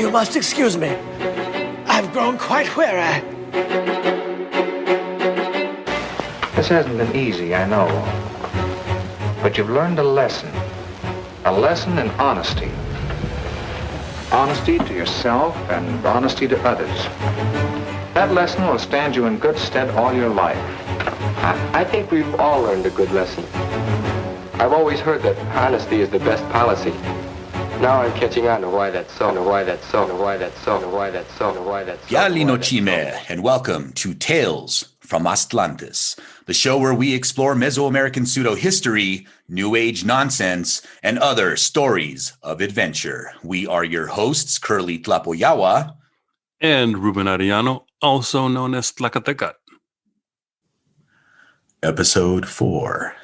You must excuse me. I've grown quite weary. This hasn't been easy, I know. But you've learned a lesson. A lesson in honesty. Honesty to yourself and honesty to others. That lesson will stand you in good stead all your life. I think we've all learned a good lesson. I've always heard that honesty is the best policy. Now I'm catching on to why that's so, and why that's so, and why that's so, and why that's so, and why that's so. Yalino Chime, and welcome to Tales From Aztlantis, the show where we explore Mesoamerican pseudo-history, New Age nonsense, and other stories of adventure. We are your hosts, Curly Tlapoyawa. And Ruben Arellano, also known as Tlacatecat. Episode 4,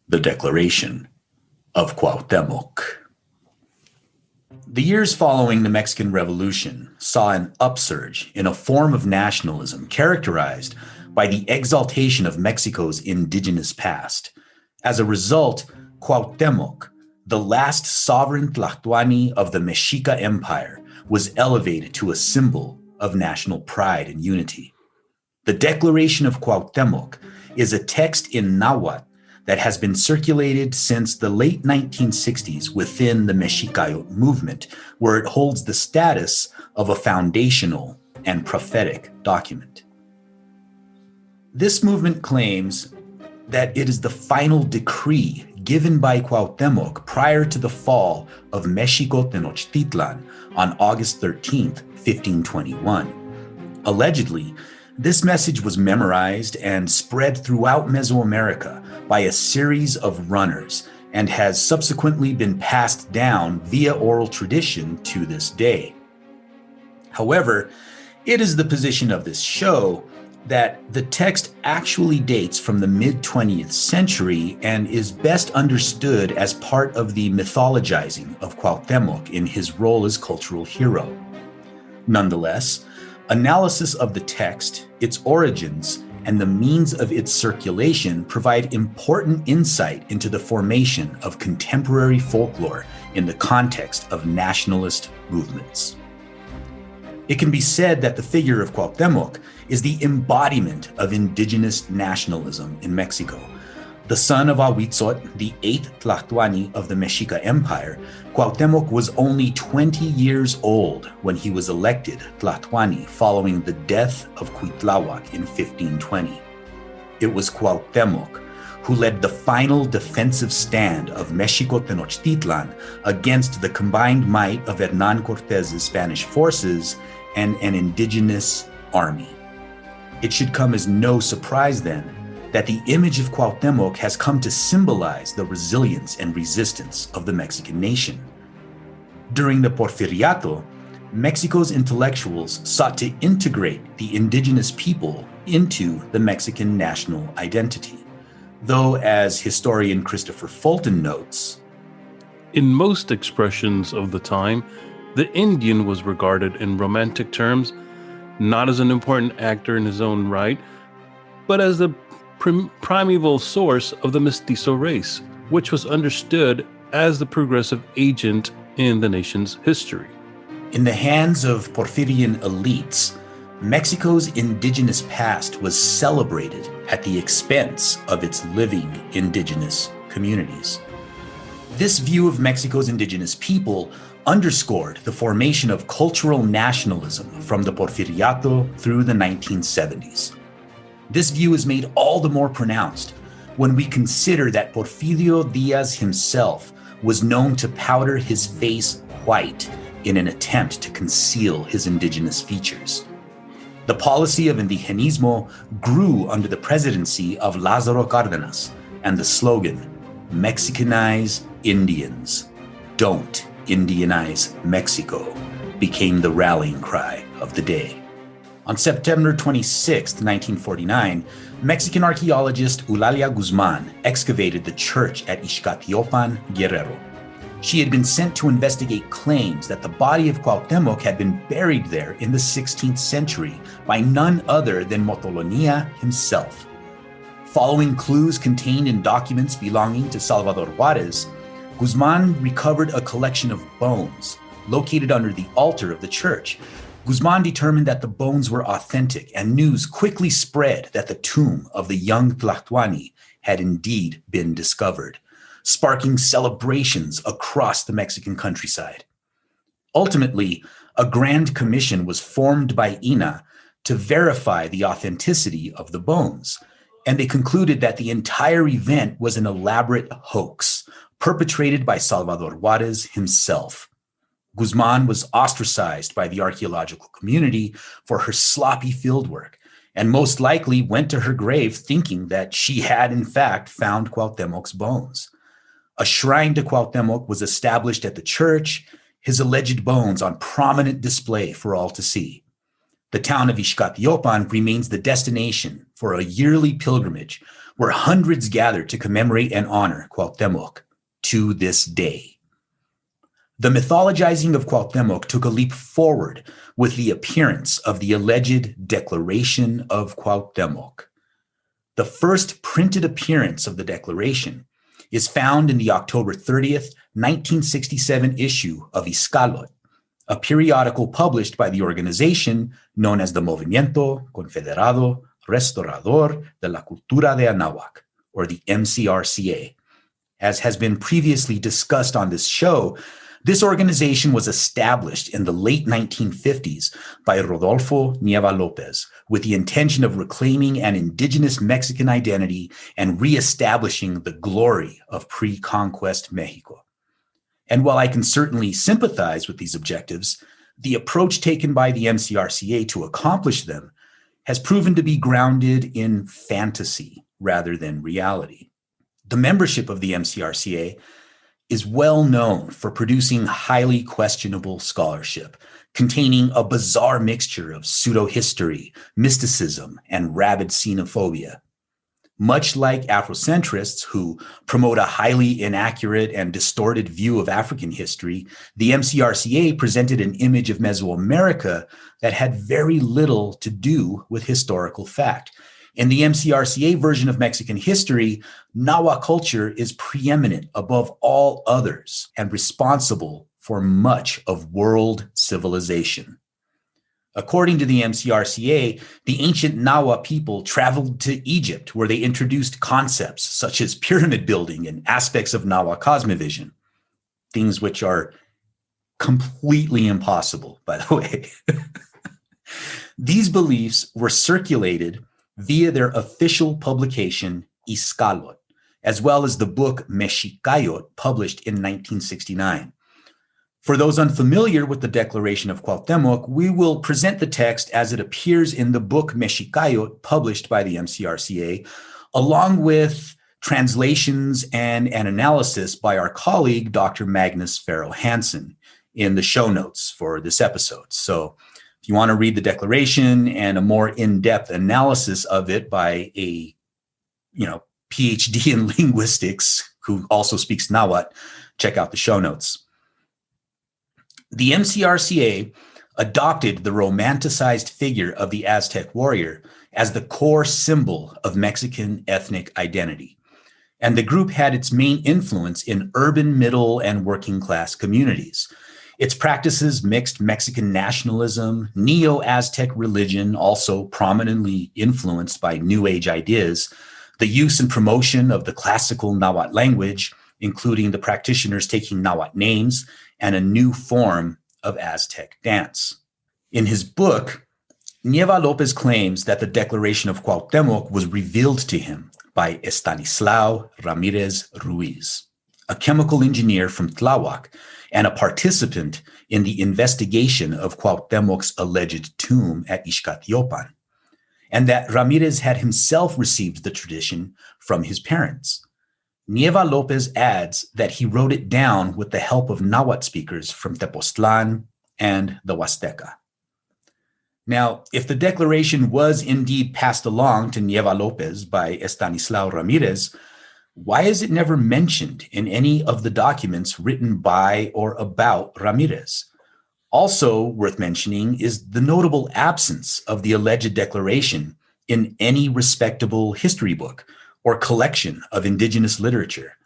The Declaration of Kuauhtemok. The years following the Mexican Revolution saw an upsurge in a form of nationalism characterized by the exaltation of Mexico's indigenous past. As a result, Kuauhtemok, the last sovereign Tlatoani of the Mexica Empire, was elevated to a symbol of national pride and unity. The Declaration of Kuauhtemok is a text in Nahuatl that has been circulated since the late 1960s within the Mexica movement, where it holds the status of a foundational and prophetic document. This movement claims that it is the final decree given by Kuauhtemok prior to the fall of Mexico Tenochtitlan on August 13th, 1521. Allegedly, this message was memorized and spread throughout Mesoamerica by a series of runners and has subsequently been passed down via oral tradition to this day. However, it is the position of this show that the text actually dates from the mid-20th century and is best understood as part of the mythologizing of Kuauhtemok in his role as cultural hero. Nonetheless, analysis of the text, its origins, and the means of its circulation provide important insight into the formation of contemporary folklore in the context of nationalist movements. It can be said that the figure of Kuauhtemok is the embodiment of indigenous nationalism in Mexico. The son of Ahuitzotl, the 8th Tlatoani of the Mexica Empire, Kuauhtemok was only 20 years old when he was elected Tlatoani following the death of Cuitláhuac in 1520. It was Kuauhtemok who led the final defensive stand of Mexico Tenochtitlan against the combined might of Hernán Cortés's Spanish forces and an indigenous army. It should come as no surprise then that the image of Kuauhtemok has come to symbolize the resilience and resistance of the Mexican nation. During the Porfiriato, Mexico's intellectuals sought to integrate the indigenous people into the Mexican national identity. Though, as historian Christopher Fulton notes, in most expressions of the time, the Indian was regarded in romantic terms, not as an important actor in his own right, but as the primeval source of the mestizo race, which was understood as the progressive agent in the nation's history. In the hands of Porfirian elites, Mexico's indigenous past was celebrated at the expense of its living indigenous communities. This view of Mexico's indigenous people underscored the formation of cultural nationalism from the Porfiriato through the 1970s. This view is made all the more pronounced when we consider that Porfirio Diaz himself was known to powder his face white in an attempt to conceal his indigenous features. The policy of indigenismo grew under the presidency of Lázaro Cárdenas, and the slogan, "Mexicanize Indians, don't Indianize Mexico," became the rallying cry of the day. On September 26, 1949, Mexican archaeologist Eulalia Guzman excavated the church at Ixcatiopan, Guerrero. She had been sent to investigate claims that the body of Kuauhtemok had been buried there in the 16th century by none other than Motolonia himself. Following clues contained in documents belonging to Salvador Juarez, Guzman recovered a collection of bones, located under the altar of the church, Guzman determined that the bones were authentic, and news quickly spread that the tomb of the young Tlahtuani had indeed been discovered, sparking celebrations across the Mexican countryside. Ultimately, a grand commission was formed by INA to verify the authenticity of the bones, and they concluded that the entire event was an elaborate hoax perpetrated by Salvador Juarez himself. Guzman was ostracized by the archaeological community for her sloppy fieldwork, and most likely went to her grave thinking that she had in fact found Cuauhtemoc's bones. A shrine to Cuauhtemok was established at the church, his alleged bones on prominent display for all to see. The town of Ixcatiopan remains the destination for a yearly pilgrimage where hundreds gather to commemorate and honor Cuauhtemok to this day. The mythologizing of Cuauhtemok took a leap forward with the appearance of the alleged Declaration of Cuauhtemok. The first printed appearance of the Declaration is found in the October 30th, 1967 issue of Ixcalot, a periodical published by the organization known as the Movimiento Confederado Restaurador de la Cultura de Anáhuac, or the MCRCA. As has been previously discussed on this show, this organization was established in the late 1950s by Rodolfo Nieva Lopez with the intention of reclaiming an indigenous Mexican identity and reestablishing the glory of pre-conquest Mexico. And while I can certainly sympathize with these objectives, the approach taken by the MCRCA to accomplish them has proven to be grounded in fantasy rather than reality. The membership of the MCRCA is well known for producing highly questionable scholarship, containing a bizarre mixture of pseudo-history, mysticism, and rabid xenophobia. Much like Afrocentrists who promote a highly inaccurate and distorted view of African history, the MCRCA presented an image of Mesoamerica that had very little to do with historical fact. In the MCRCA version of Mexican history, Nahua culture is preeminent above all others and responsible for much of world civilization. According to the MCRCA, the ancient Nahua people traveled to Egypt, where they introduced concepts such as pyramid building and aspects of Nahua cosmovision, things which are completely impossible, by the way. These beliefs were circulated via their official publication, Ixcalot, as well as the book Mexicayot, published in 1969. For those unfamiliar with the Declaration of Cuauhtemok, we will present the text as it appears in the book Mexicayot, published by the MCRCA, along with translations and an analysis by our colleague, Dr. Magnus Farrell Hansen, in the show notes for this episode. So if you want to read the Declaration and a more in-depth analysis of it by a, PhD in linguistics who also speaks Nahuatl, check out the show notes. The MCRCA adopted the romanticized figure of the Aztec warrior as the core symbol of Mexican ethnic identity. And the group had its main influence in urban, middle, and working class communities. Its practices mixed Mexican nationalism, Neo-Aztec religion, also prominently influenced by New Age ideas, the use and promotion of the classical Nahuatl language, including the practitioners taking Nahuatl names, and a new form of Aztec dance. In his book, Nieva Lopez claims that the Declaration of Cuauhtemok was revealed to him by Estanislao Ramirez Ruiz, a chemical engineer from Tláhuac and a participant in the investigation of Cuauhtemoc's alleged tomb at Ixcatiopan, and that Ramirez had himself received the tradition from his parents. Nieva Lopez adds that he wrote it down with the help of Nahuatl speakers from Tepoztlan and the Huasteca. Now, if the declaration was indeed passed along to Nieva Lopez by Estanislao Ramirez, why is it never mentioned in any of the documents written by or about Ramirez? Also worth mentioning is the notable absence of the alleged declaration in any respectable history book or collection of indigenous literature.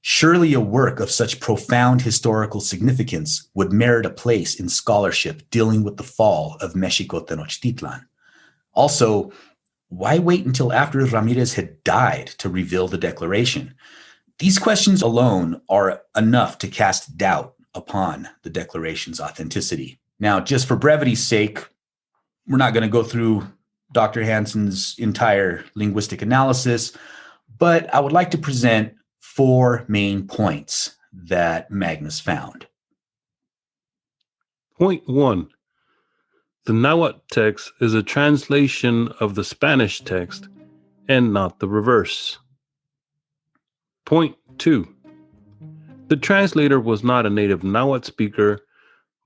Surely a work of such profound historical significance would merit a place in scholarship dealing with the fall of Mexico Tenochtitlan. Also, why wait until after Ramirez had died to reveal the declaration? These questions alone are enough to cast doubt upon the declaration's authenticity. Now, just for brevity's sake, we're not going to go through Dr. Hansen's entire linguistic analysis, but I would like to present 4 main points that Magnus found. Point 1. The Nahuatl text is a translation of the Spanish text and not the reverse. Point 2. The translator was not a native Nahuatl speaker,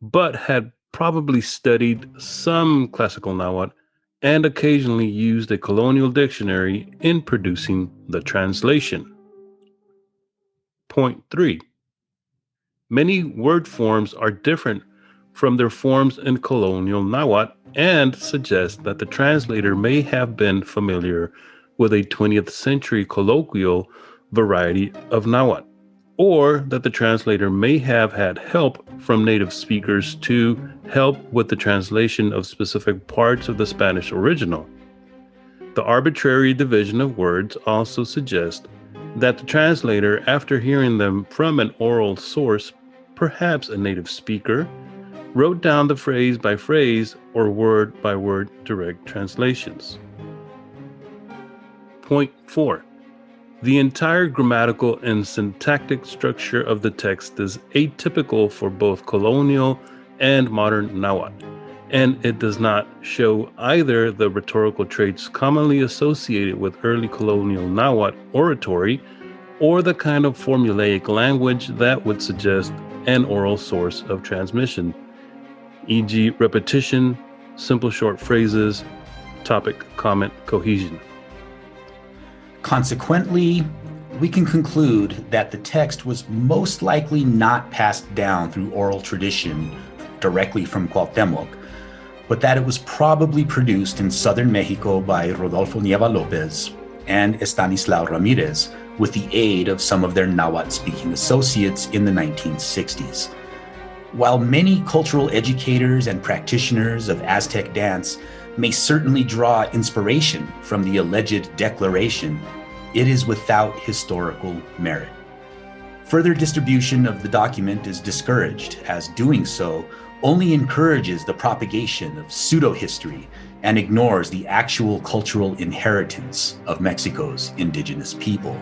but had probably studied some classical Nahuatl and occasionally used a colonial dictionary in producing the translation. Point 3. Many word forms are different from their forms in colonial Nahuatl and suggest that the translator may have been familiar with a 20th century colloquial variety of Nahuatl, or that the translator may have had help from native speakers to help with the translation of specific parts of the Spanish original. The arbitrary division of words also suggests that the translator, after hearing them from an oral source, perhaps a native speaker, wrote down the phrase by phrase or word by word direct translations. Point 4. The entire grammatical and syntactic structure of the text is atypical for both colonial and modern Nahuatl, and it does not show either the rhetorical traits commonly associated with early colonial Nahuatl oratory or the kind of formulaic language that would suggest an oral source of transmission, e.g. repetition, simple short phrases, topic, comment, cohesion. Consequently, we can conclude that the text was most likely not passed down through oral tradition directly from Cuauhtemok, but that it was probably produced in southern Mexico by Rodolfo Nieva Lopez and Estanislao Ramirez with the aid of some of their Nahuatl-speaking associates in the 1960s. While many cultural educators and practitioners of Aztec dance may certainly draw inspiration from the alleged declaration, it is without historical merit. Further distribution of the document is discouraged, as doing so only encourages the propagation of pseudo-history and ignores the actual cultural inheritance of Mexico's indigenous people.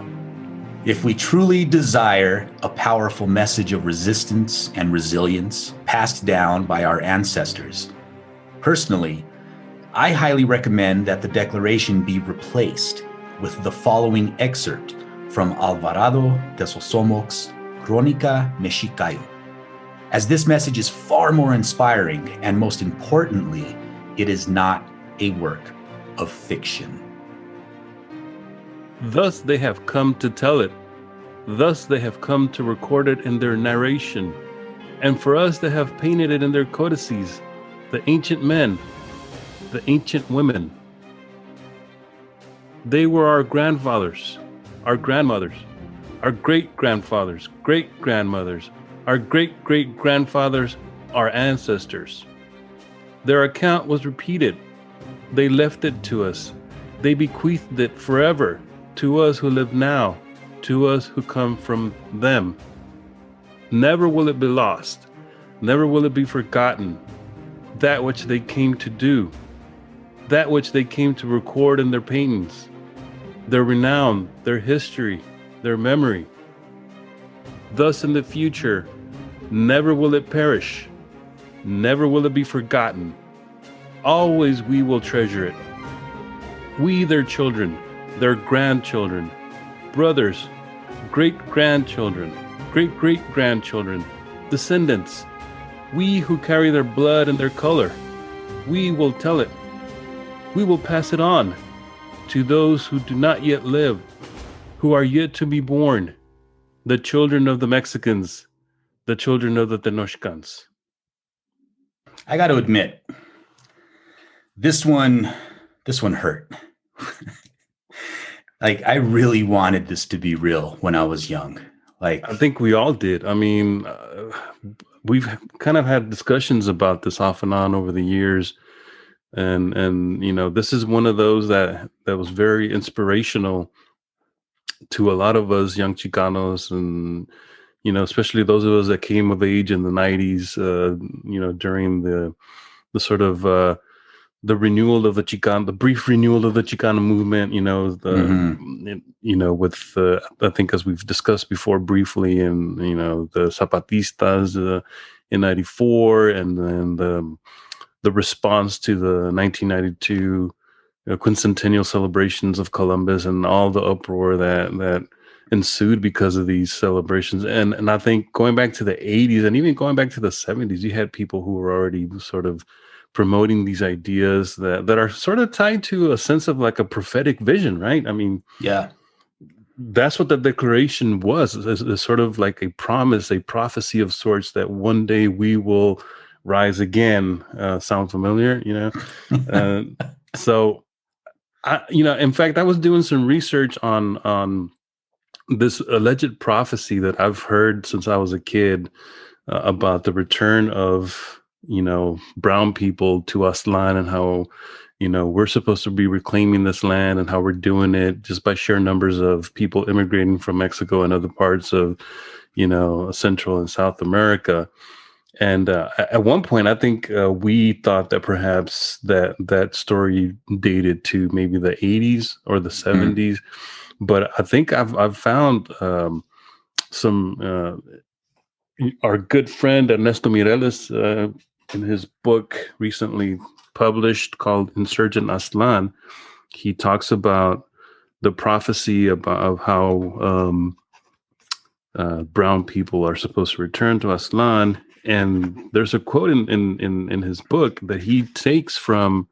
If we truly desire a powerful message of resistance and resilience passed down by our ancestors, personally, I highly recommend that the declaration be replaced with the following excerpt from Alvarado de Sosomoc's Crónica Mexicayo, as this message is far more inspiring, and most importantly, it is not a work of fiction. Thus they have come to tell it. Thus they have come to record it in their narration. And for us they have painted it in their codices, the ancient men, the ancient women. They were our grandfathers, our grandmothers, our great-grandfathers, great-grandmothers, our great-great-grandfathers, our ancestors. Their account was repeated. They left it to us. They bequeathed it forever to us who live now, to us who come from them. Never will it be lost. Never will it be forgotten. That which they came to do, that which they came to record in their paintings, their renown, their history, their memory. Thus in the future, never will it perish. Never will it be forgotten. Always we will treasure it. We, their children, their grandchildren, brothers, great-grandchildren, great-great-grandchildren, descendants, we who carry their blood and their color, we will tell it. We will pass it on to those who do not yet live, who are yet to be born, the children of the Mexicans, the children of the Tenochtitans. I got to admit, this one hurt. Like, I really wanted this to be real when I was young. Like, I think we all did. I mean, we've kind of had discussions about this off and on over the years, and this is one of those that was very inspirational to a lot of us young Chicanos, and especially those of us that came of age in the '90s. During the sort of the renewal of the Chicano, the brief renewal of the Chicano movement, with I think, as we've discussed before briefly, and the Zapatistas in '94, and then the response to the 1992 quincentennial celebrations of Columbus, and all the uproar that ensued because of these celebrations. And I think going back to the '80s and even going back to the '70s, you had people who were already sort of promoting these ideas that are sort of tied to a sense of like a prophetic vision, right? I mean, yeah, that's what the Declaration was, is sort of like a promise, a prophecy of sorts, that one day we will rise again. Sound familiar? So in fact, I was doing some research on this alleged prophecy that I've heard since I was a kid, about the return of brown people to Aztlan, and how we're supposed to be reclaiming this land, and how we're doing it just by sheer numbers of people immigrating from Mexico and other parts of Central and South America. And at one point, I think we thought that perhaps that story dated to maybe the '80s or the '70s, but I think I've found some. Our good friend Ernesto Mireles, in his book recently published called Insurgent Aztlan, he talks about the prophecy of how brown people are supposed to return to Aztlan. And there's a quote in his book that he takes from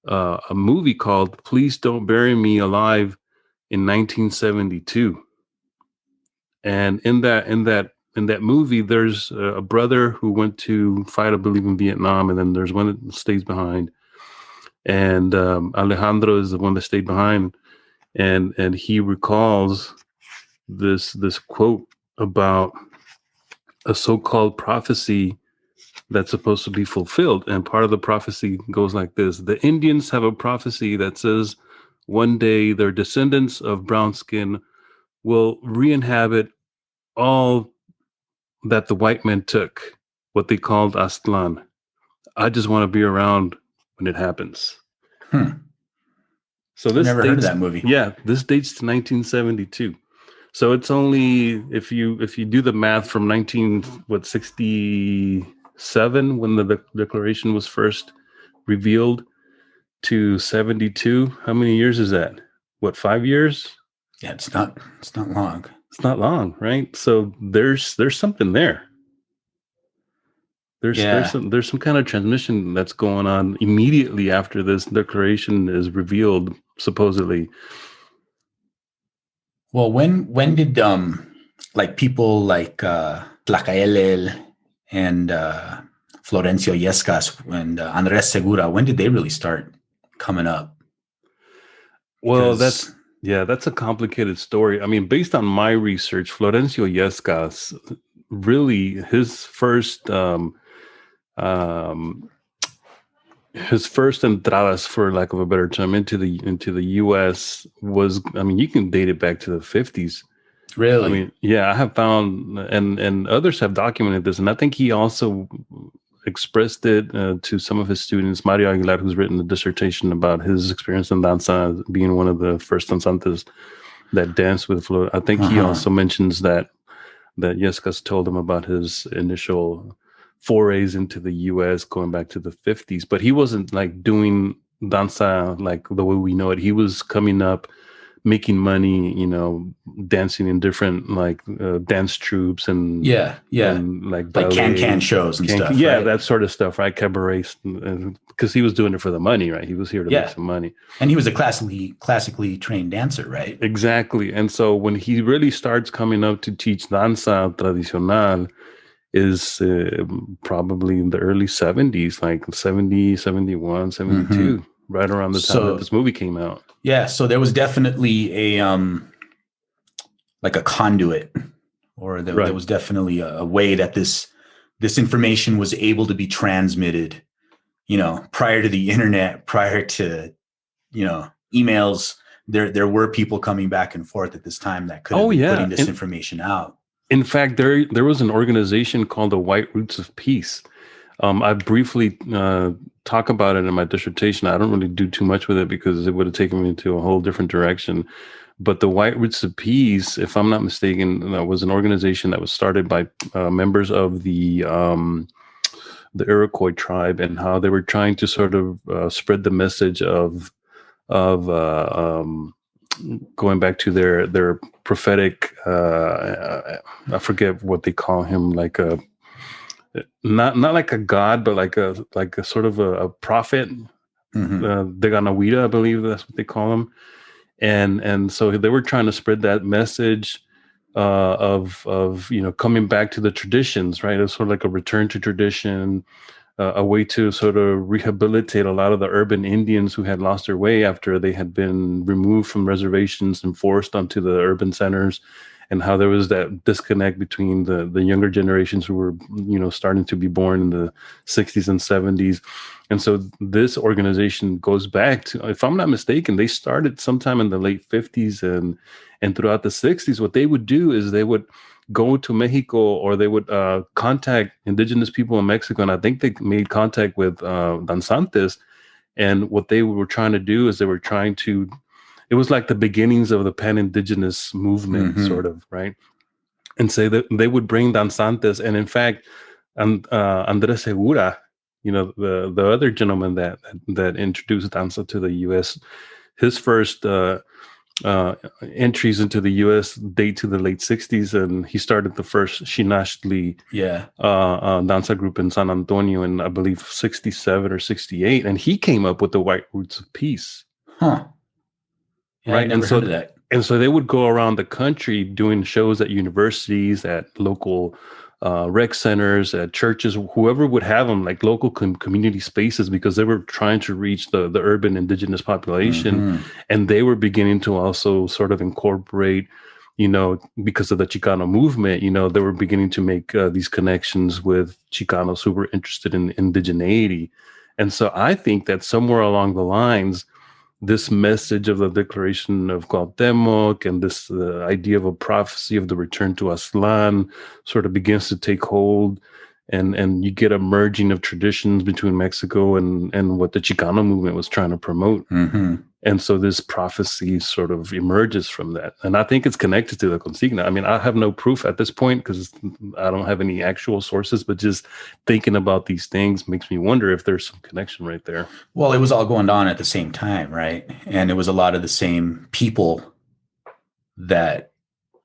a movie called Please Don't Bury Me Alive in 1972. And in that movie, there's a brother who went to fight, I believe, in Vietnam, and then there's one that stays behind. And Alejandro is the one that stayed behind, and he recalls this quote about a so-called prophecy that's supposed to be fulfilled. And part of the prophecy goes like this: the Indians have a prophecy that says one day their descendants of brown skin will re-inhabit all that the white men took, what they called Aztlan. I just want to be around when it happens. So this never heard of that movie. Yeah, this dates to 1972. So it's only, if you do the math, from 1967, when the Declaration was first revealed, to 72, how many years is that? 5 years? Yeah, it's not long. It's not long, right? So there's something there. There's some kind of transmission that's going on immediately after this declaration is revealed, supposedly. Well, when did like people like Tlacaelel and Florencio Yescas and Andres Segura, when did they really start coming up? Well, that's a complicated story. I mean, based on my research, Florencio Yescas, really his first entradas, for lack of a better term, into the U.S. was, I mean, you can date it back to the 50s. Really? I mean, yeah, I have found, and others have documented this, and I think he also expressed it to some of his students. Mario Aguilar, who's written a dissertation about his experience in danza, being one of the first danzantes that danced with Flo. I think he also mentions that Yescas told him about his initial forays into the U.S. going back to the 50s, but he wasn't like doing danza like the way we know it. He was coming up, making money, dancing in different like dance troupes and and like can shows and stuff. Yeah, right? That sort of stuff, right? Cabarets, because he was doing it for the money, right? He was here to make some money, and he was a classically trained dancer, right? Exactly. And so when he really starts coming up to teach danza tradicional is probably in the early 70s, like 70, 71, 72, right around the time that this movie came out. Yeah, so there was definitely a like a conduit or there was definitely a way that this information was able to be transmitted, prior to the internet, prior to, emails. There were people coming back and forth at this time that could have been putting this information out. In fact, there was an organization called the White Roots of Peace. I briefly talk about it in my dissertation. I don't really do too much with it because it would have taken me to a whole different direction. But the White Roots of Peace, if I'm not mistaken, was an organization that was started by members of the Iroquois tribe, and how they were trying to sort of spread the message of going back to their prophetic. I forget what they call him, like a not like a god, but like a sort of a prophet. Deganawida, I believe that's what they call him. And so they were trying to spread that message of coming back to the traditions, right? It's sort of like a return to tradition, a way to sort of rehabilitate a lot of the urban Indians who had lost their way after they had been removed from reservations and forced onto the urban centers, and how there was that disconnect between the younger generations who were, starting to be born in the 60s and 70s. And so this organization goes back to, if I'm not mistaken, they started sometime in the late 50s and throughout the 60s. What they would do is they would go to Mexico, or they would contact indigenous people in Mexico. And I think they made contact with danzantes. And what they were trying to do is it was like the beginnings of the pan-indigenous movement, sort of, right? And say that they would bring danzantes. And in fact, Andres Segura, the other gentleman that introduced danza to the U.S., his first entries into the U.S. date to the late 60s, and he started the first Xinachtli danza group in San Antonio in, I believe, 67 or 68, and he came up with the White Roots of Peace. Huh. Yeah, right. I never heard of that. And so they would go around the country doing shows at universities, at local rec centers, at churches, whoever would have them, like local community spaces, because they were trying to reach the urban indigenous population. And they were beginning to also sort of incorporate, because of the Chicano movement, they were beginning to make these connections with Chicanos who were interested in indigeneity. And so I think that somewhere along the lines, this message of the Declaration of Cuauhtemok and this idea of a prophecy of the return to Aztlan sort of begins to take hold, and you get a merging of traditions between Mexico and what the Chicano movement was trying to promote. And so this prophecy sort of emerges from that. And I think it's connected to the consigna. I mean, I have no proof at this point because I don't have any actual sources, but just thinking about these things makes me wonder if there's some connection right there. Well, it was all going on at the same time, right? And it was a lot of the same people that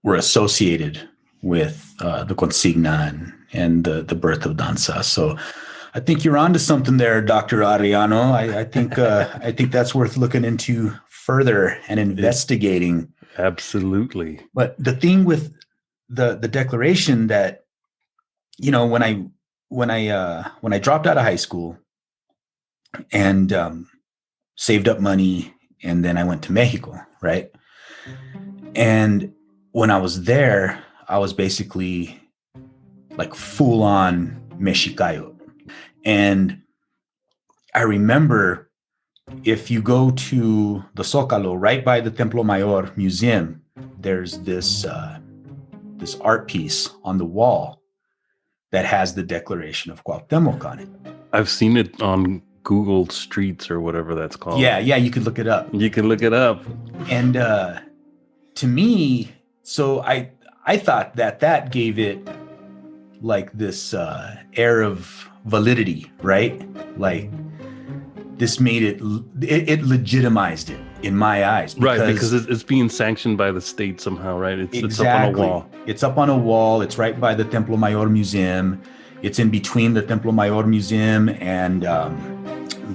were associated with the consigna and the birth of danza. So I think you're onto something there, Dr. Ariano. I think that's worth looking into further and investigating. Absolutely. But the thing with the declaration that, when I dropped out of high school and saved up money, and then I went to Mexico, right? And when I was there, I was basically like full on Mexicayo. And I remember, if you go to the Zócalo, right by the Templo Mayor Museum, there's this art piece on the wall that has the Declaration of Cuauhtemok on it. I've seen it on Google Streets or whatever that's called. Yeah, you could look it up. You can look it up. And to me, so I thought that gave it like this air of validity, right? Like this made it legitimized it in my eyes. Because it's being sanctioned by the state somehow, right? It's up on a wall. It's up on a wall. It's right by the Templo Mayor Museum. It's in between the Templo Mayor Museum and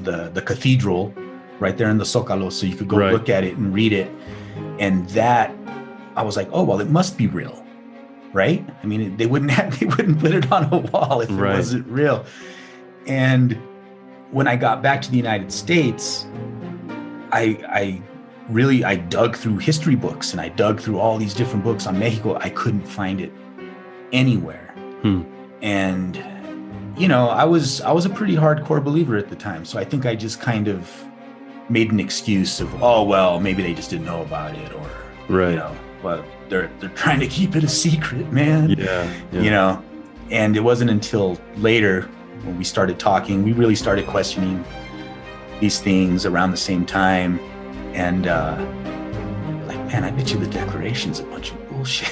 the cathedral right there in the Zócalo. So you could go look at it and read it. And that, I was like, oh, well, it must be real. Right? I mean, they wouldn't put it on a wall if it wasn't real. And when I got back to the United States, I dug through history books, and I dug through all these different books on Mexico. I couldn't find it anywhere. And I was a pretty hardcore believer at the time, so I think I just kind of made an excuse of, oh well, maybe they just didn't know about it, or well, they're trying to keep it a secret, man. And it wasn't until later when we started talking, we really started questioning these things around the same time, and like, man, I bet you the Declaration's a bunch of bullshit.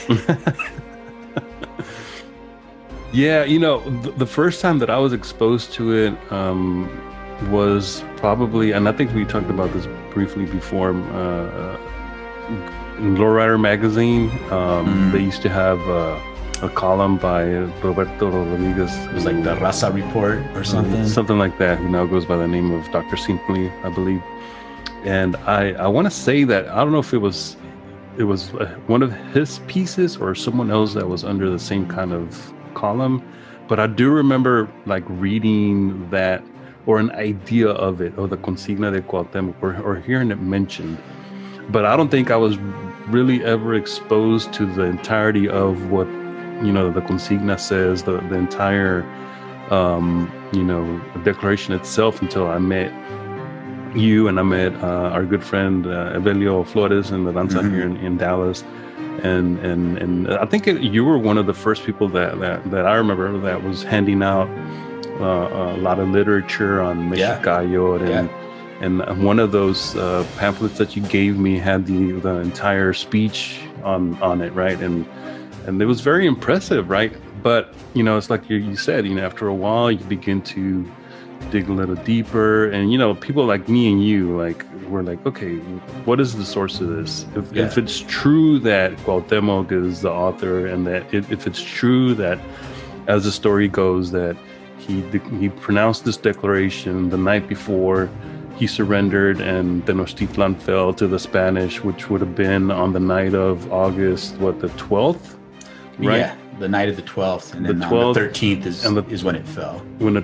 Yeah, the first time that I was exposed to it was probably, and I think we talked about this briefly before, in Lowrider magazine. They used to have a column by Roberto Rodriguez. It was like the Raza Report or something. Something like that, who now goes by the name of Dr. Simply, I believe. And I want to say that, I don't know if it was one of his pieces or someone else that was under the same kind of column, but I do remember like reading that, or an idea of it, or the Consigna de Cuauhtemok, or hearing it mentioned. But I don't think I was really ever exposed to the entirety of what the Consigna says, the entire declaration itself, until I met you, and I met our good friend Evelio Flores in the Danza here in Dallas. And I think you were one of the first people that I remember that was handing out a lot of literature on Mexicayot, and one of those pamphlets that you gave me had the entire speech on it, right? And it was very impressive, right? But it's like you said, after a while you begin to dig a little deeper, and people like me and you, like, we're like, okay, what is the source of this? If it's true that Cuauhtemok is the author, and that if it's true that, as the story goes, that he pronounced this declaration the night before he surrendered and Tenochtitlan fell to the Spanish, which would have been on the night of August, the 12th, right? Yeah, the night of the 12th, and then the 12th, on the 13th is when it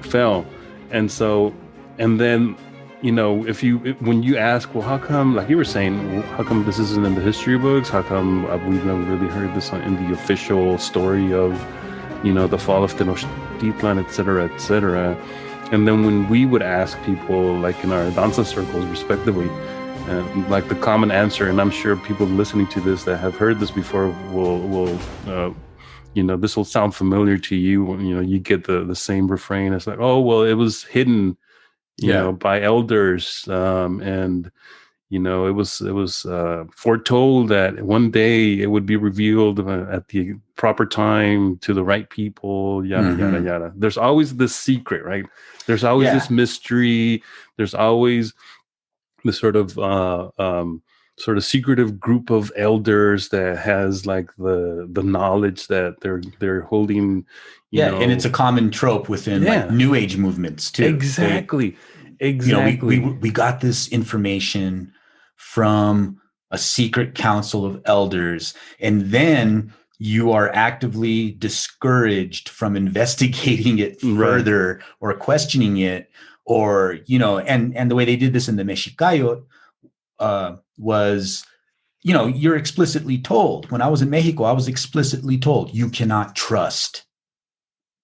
fell. And so, and then, when you ask, well, how come, like you were saying, how come this isn't in the history books? How come we've never really heard this in the official story of, the fall of Tenochtitlan, et cetera, et cetera? And then when we would ask people, like in our danza circles, respectively, like the common answer, and I'm sure people listening to this that have heard this before will this will sound familiar to you. You get the same refrain. It's like, oh, well, it was hidden, by elders, and it was foretold that one day it would be revealed at the proper time to the right people. Yada yada yada. There's always this secret, right? There's always this mystery. There's always this sort of secretive group of elders that has like the knowledge that they're holding. And it's a common trope within like New Age movements too. Exactly. We got this information from a secret council of elders, and then you are actively discouraged from investigating it further or questioning it, or and the way they did this in the Mexicayot was, you're explicitly told. When I was in Mexico, I was explicitly told you cannot trust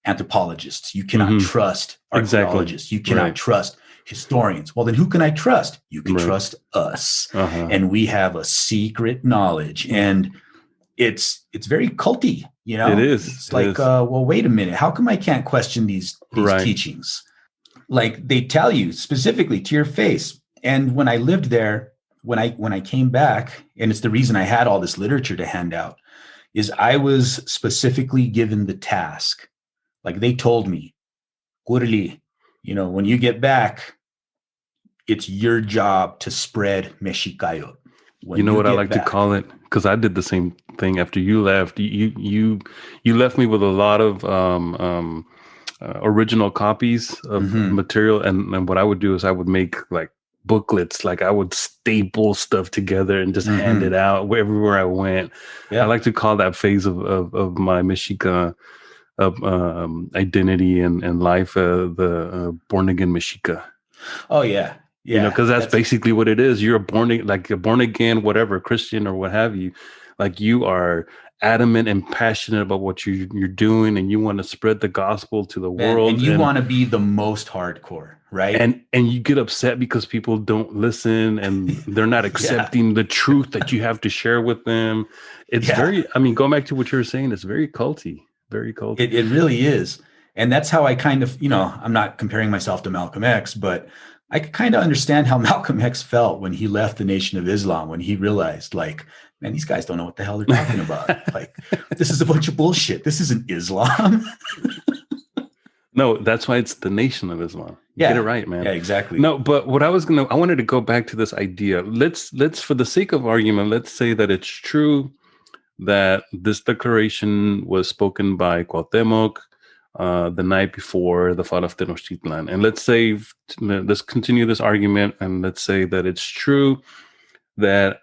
anthropologists, you cannot trust archaeologists, you cannot trust historians. Well, then who can I trust? You can trust us, and we have a secret knowledge, and it's very culty. It is. It's like, well, wait a minute, how come I can't question these teachings? Like, they tell you specifically to your face. And when I lived there, when I came back, and it's the reason I had all this literature to hand out, is I was specifically given the task. Like, they told me, Kurli, when you get back, it's your job to spread Mexicayot. You know what I like to call it? Because I did the same thing after you left. You left me with a lot of original copies of material, and what I would do is I would make like booklets, like I would staple stuff together and just hand it out everywhere I went. I like to call that phase of my Mexica identity and life the born again Mexica. Oh yeah. Because that's basically what it is. You're a born again, whatever, Christian or what have you. Like, you are adamant and passionate about what you're doing, and you want to spread the gospel to the world, and you want to be the most hardcore, right? And you get upset because people don't listen and they're not accepting the truth that you have to share with them. It's very, I mean, going back to what you were saying, it's very culty, very culty. It really is. And that's how I kind of, I'm not comparing myself to Malcolm X, but I could kind of understand how Malcolm X felt when he left the Nation of Islam, when he realized, like, man, these guys don't know what the hell they're talking about. Like, this is a bunch of bullshit. This isn't Islam. No, that's why it's the Nation of Islam. Get it right, man. Yeah, exactly. No, but what I wanted to go back to this idea. Let's, for the sake of argument, let's say that it's true that this declaration was spoken by Cuauhtemok the night before the fall of Tenochtitlan. And let's continue this argument, and let's say that it's true that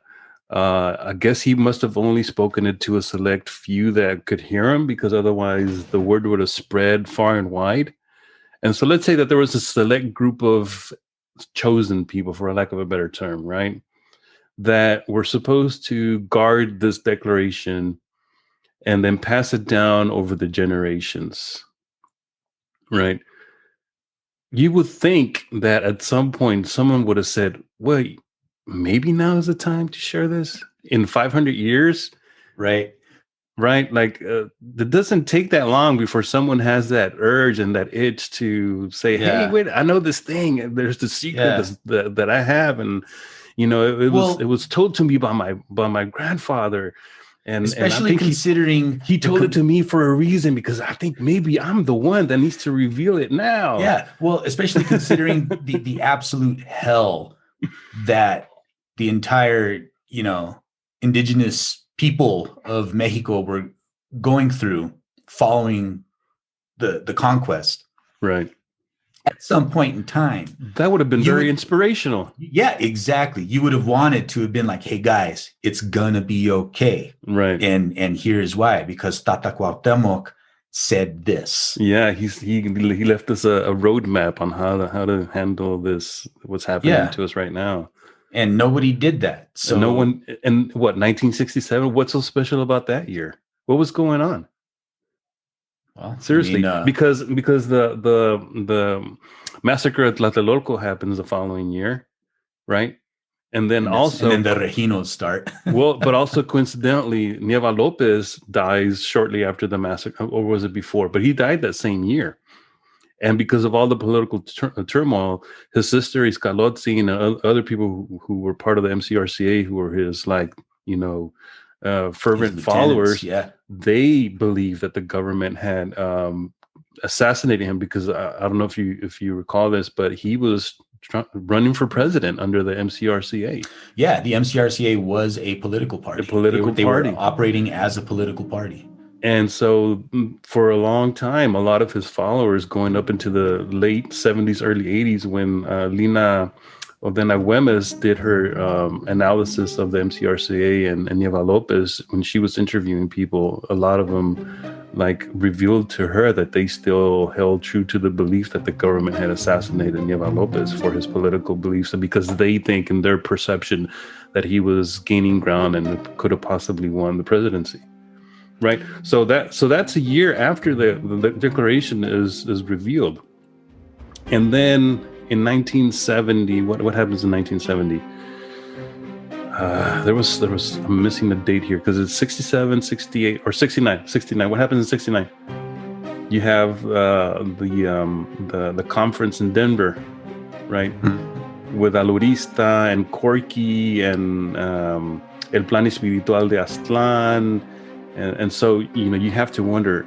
I guess he must have only spoken it to a select few that could hear him, because otherwise the word would have spread far and wide. And so let's say that there was a select group of chosen people, for a lack of a better term, right, that were supposed to guard this declaration and then pass it down over the generations, right? You would think that at some point someone would have said, wait, maybe now is the time to share this in 500 years. Right. Like it doesn't take that long before someone has that urge and that itch to say, hey, wait, I know this thing. There's the secret that I have. And, it was told to me by my grandfather. And especially considering he told it to me for a reason, because I think maybe I'm the one that needs to reveal it now. Yeah. Well, especially considering the absolute hell that the entire, indigenous people of Mexico were going through following the conquest. Right. At some point in time. That would have been very inspirational. Yeah, exactly. You would have wanted to have been like, hey guys, it's gonna be okay. Right. And here's why, because Tata Cuauhtemok said this. Yeah, he left us a roadmap on how to handle this, what's happening to us right now. And nobody did that. So no one. And what, 1967? What's so special about that year? What was going on? Well, seriously, because the massacre at Tlatelolco happens the following year, right? And then the Reginos start. Well, but also coincidentally, Nieva Lopez dies shortly after the massacre, or was it before? But he died that same year. And because of all the political turmoil, his sister Iscalotzi and other people who were part of the MCRCA, who were his fervent followers, they believe that the government had assassinated him, because I don't know if you recall this, but he was running for president under the MCRCA. Yeah, the MCRCA was a political party. They were operating as a political party. And so for a long time, a lot of his followers, going up into the late 70s, early 80s, when Lina Ordena Güemes did her analysis of the MCRCA and Nieva Lopez, when she was interviewing people, a lot of them revealed to her that they still held true to the belief that the government had assassinated Nieva Lopez for his political beliefs, and because they think in their perception that he was gaining ground and could have possibly won the presidency. Right. So that's a year after the declaration is revealed. And then in 1970, what happens in 1970? There was I'm missing the date here, because it's 67, 68, or 69. What happens in 69? You have the conference in Denver, right? Mm-hmm. With Alurista and Corky and El Plan Espiritual de Aztlán. And so, you have to wonder,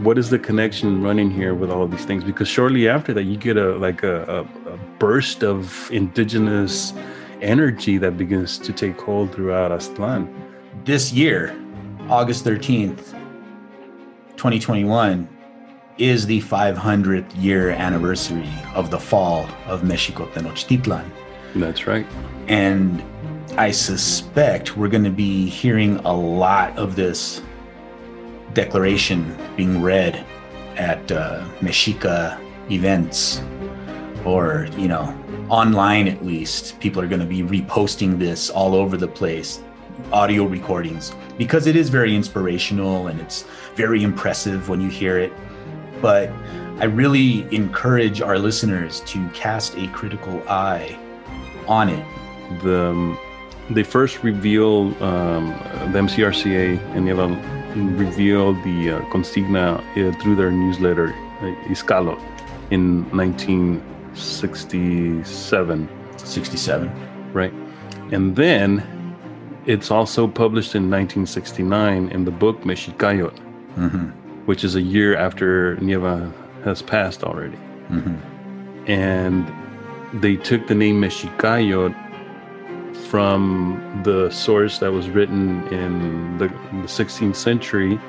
what is the connection running here with all of these things? Because shortly after that, you get a burst of indigenous energy that begins to take hold throughout Aztlán. This year, August 13th, 2021, is the 500th year anniversary of the fall of Mexico Tenochtitlan. That's right. And I suspect we're going to be hearing a lot of this declaration being read at Mexica events, or, online at least. People are going to be reposting this all over the place. audio recordings, because it is very inspirational and it's very impressive when you hear it. But I really encourage our listeners to cast a critical eye on it. They first revealed the MCRCA and Nieva revealed the consigna through their newsletter Iscalo in 1967. 67. Right. And then it's also published in 1969 in the book Mexicayot, which is a year after Nieva has passed already. And they took the name Mexicayot from the source that was written in the 16th century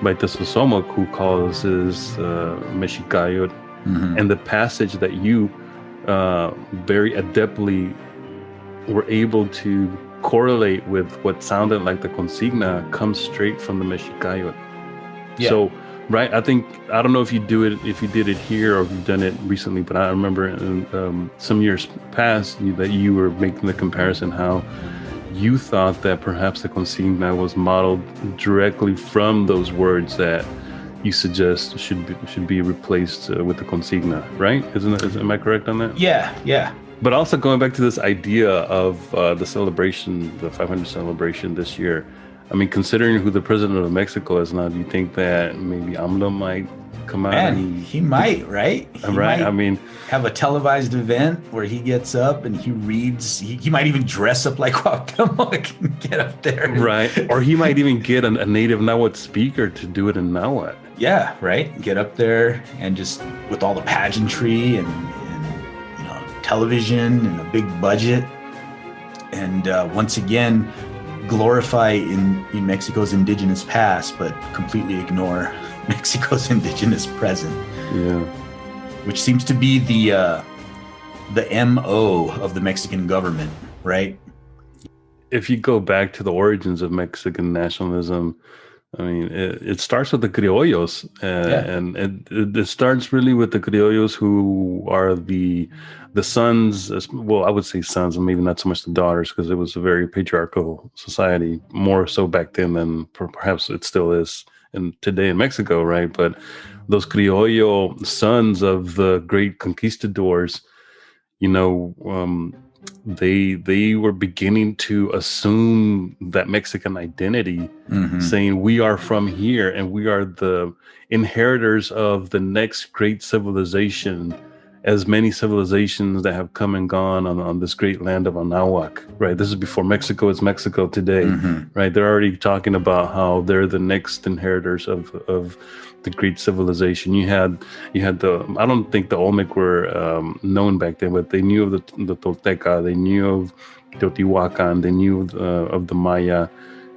by Kuauhtemok, who calls his Mexicayot, and the passage that you very adeptly were able to correlate with what sounded like the consigna comes straight from the Mexicayot. Yeah. So, right, I don't know if you did it here or if you've done it recently, but I remember in some years past that you were making the comparison how you thought that perhaps the consigna was modeled directly from those words that you suggest should be replaced with the consigna, right? Am I correct on that? Yeah. But also going back to this idea of the celebration, the 500 celebration this year, I mean, considering who the president of Mexico is now, do you think that maybe AMLO might come out? Man, he might, right? He right. might I mean, have a televised event where he gets up and he reads. He might even dress up like Cuauhtemok and get up there. Right. Or he might even get a native Nahuatl speaker to do it in Nahuatl. Yeah, right. Get up there and just with all the pageantry and television and a big budget, and once again glorify in Mexico's indigenous past, but completely ignore Mexico's indigenous present. Yeah, which seems to be the MO of the Mexican government, right? If you go back to the origins of Mexican nationalism, I mean, it starts with the criollos, and it starts really with the criollos, who are the sons. Well, I would say sons, and maybe not so much the daughters, because it was a very patriarchal society, more so back then than perhaps it still is today in Mexico, right? But those criollo sons of the great conquistadors, they were beginning to assume that Mexican identity, saying we are from here and we are the inheritors of the next great civilization, as many civilizations that have come and gone on this great land of Anahuac, right? This is before Mexico is Mexico today, right? They're already talking about how they're the next inheritors of the great civilization. You had the, I don't think the Olmec were known back then, but they knew of the Tolteca, they knew of Teotihuacan, they knew of the Maya,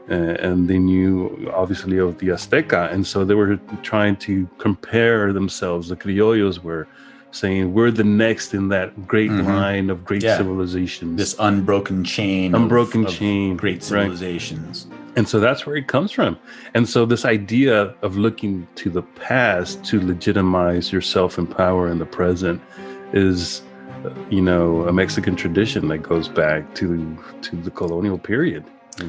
and they knew obviously of the Azteca. And so they were trying to compare themselves. The criollos were saying we're the next in that great line of great civilizations. This unbroken chain of great civilizations. Right? And so that's where it comes from. And so this idea of looking to the past to legitimize yourself and power in the present is, a Mexican tradition that goes back to the colonial period.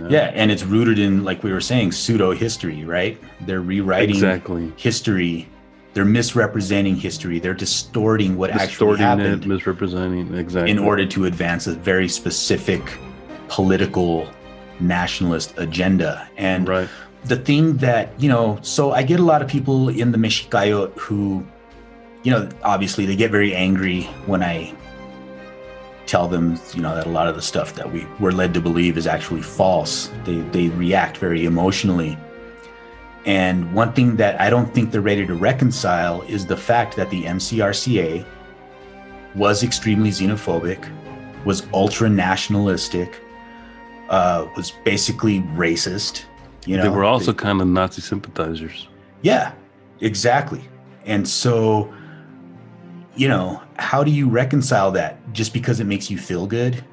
Yeah, and it's rooted in, like we were saying, pseudo-history, right? They're rewriting history. They're misrepresenting history. They're distorting what actually happened. Misrepresenting, exactly. In order to advance a very specific political nationalist agenda. And the thing that, so I get a lot of people in the Mexicayot who, obviously they get very angry when I tell them, that a lot of the stuff that we're led to believe is actually false. They react very emotionally. And one thing that I don't think they're ready to reconcile is the fact that the MCRCA was extremely xenophobic, was ultra nationalistic, was basically racist. They were also kind of Nazi sympathizers. Yeah, exactly. And so, how do you reconcile that? Just because it makes you feel good?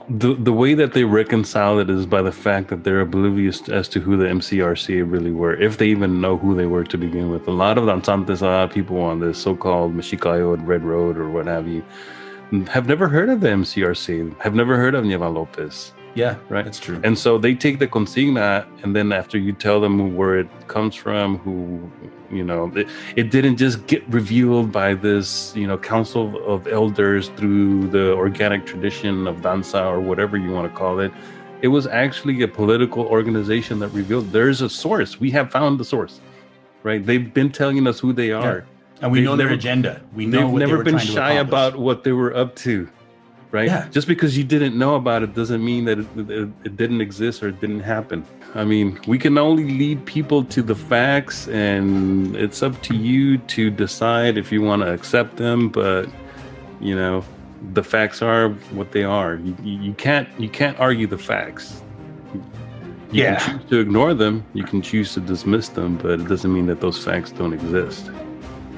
The way that they reconcile it is by the fact that they're oblivious as to who the MCRCA really were, if they even know who they were to begin with. A lot of danzantes, a lot of people on this so-called Mexicayot, Red Road, or what have you, have never heard of the MCRCA, have never heard of Nieva Lopez. Yeah, right? That's true. And so they take the consigna, and then after you tell them where it comes from, who, it didn't just get revealed by this, council of elders through the organic tradition of danza or whatever you want to call it. It was actually a political organization that revealed there's a source. We have found the source, right? They've been telling us who they are. And we They've know their never- agenda. We know They've what they never were been trying to shy accomplish. about what they were up to, right? Yeah. Just because you didn't know about it doesn't mean that it didn't exist or it didn't happen. I mean, we can only lead people to the facts, and it's up to you to decide if you want to accept them. But the facts are what they are. You can't argue the facts. You can choose to ignore them. You can choose to dismiss them, but it doesn't mean that those facts don't exist.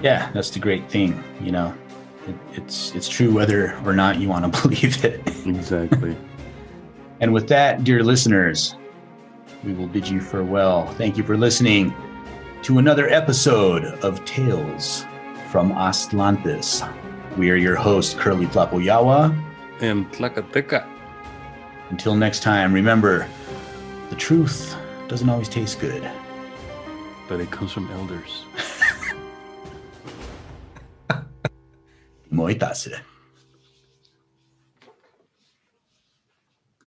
Yeah, that's the great thing. It's true whether or not you want to believe it. Exactly. And with that, dear listeners, we will bid you farewell. Thank you for listening to another episode of Tales from Aztlantis. We are your host, Curly Tlapoyawa. And Tlacateca. Until next time, remember, the truth doesn't always taste good. But it comes from elders. Moitase.